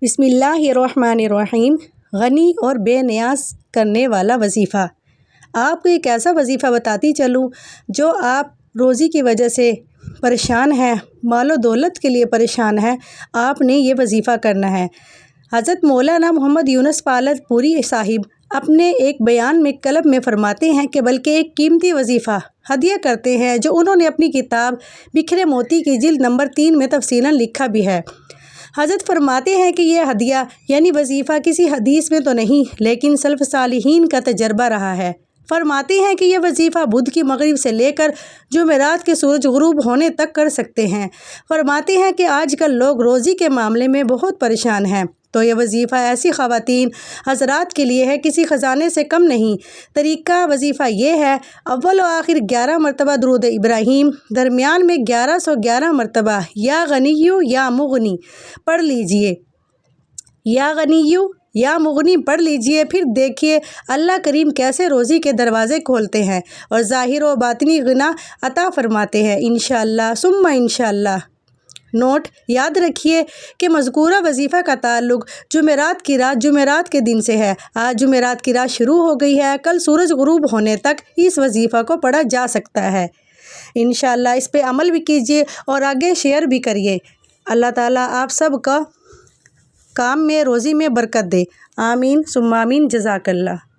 بسم اللہ الرحمن الرحیم۔ غنی اور بے نیاز کرنے والا وظیفہ۔ آپ کو ایک ایسا وظیفہ بتاتی چلوں جو آپ روزی کی وجہ سے پریشان ہیں، مال و دولت کے لیے پریشان ہیں، آپ نے یہ وظیفہ کرنا ہے۔ حضرت مولانا محمد یونس پالت پوری صاحب اپنے ایک بیان میں قلب میں فرماتے ہیں کہ بلکہ ایک قیمتی وظیفہ ہدیہ کرتے ہیں جو انہوں نے اپنی کتاب بکھرے موتی کی جلد نمبر 3 میں تفصیلاً لکھا بھی ہے۔ حضرت فرماتے ہیں کہ یہ ہدیہ یعنی وظیفہ کسی حدیث میں تو نہیں لیکن سلف صالحین کا تجربہ رہا ہے۔ فرماتے ہیں کہ یہ وظیفہ بدھ کی مغرب سے لے کر جمعرات کے سورج غروب ہونے تک کر سکتے ہیں۔ فرماتے ہیں کہ آج کل لوگ روزی کے معاملے میں بہت پریشان ہیں، تو یہ وظیفہ ایسی خواتین حضرات کے لیے ہے، کسی خزانے سے کم نہیں۔ طریقہ وظیفہ یہ ہے: اول و آخر 11 مرتبہ درود ابراہیم، درمیان میں 1111 مرتبہ یا غنیو یا مغنی پڑھ لیجئے، یا غنیو یا مغنی پڑھ لیجئے۔ پھر دیکھیے اللہ کریم کیسے روزی کے دروازے کھولتے ہیں اور ظاہر و باطنی غنا عطا فرماتے ہیں، انشاءاللہ ثم انشاءاللہ۔ نوٹ: یاد رکھیے کہ مذکورہ وظیفہ کا تعلق جمعرات کی رات جمعرات کے دن سے ہے۔ آج جمعرات کی رات شروع ہو گئی ہے، کل سورج غروب ہونے تک اس وظیفہ کو پڑھا جا سکتا ہے۔ انشاءاللہ اس پہ عمل بھی کیجیے اور آگے شیئر بھی کریے۔ اللہ تعالیٰ آپ سب کا کام میں روزی میں برکت دے، آمین ثم آمین۔ جزاک اللہ۔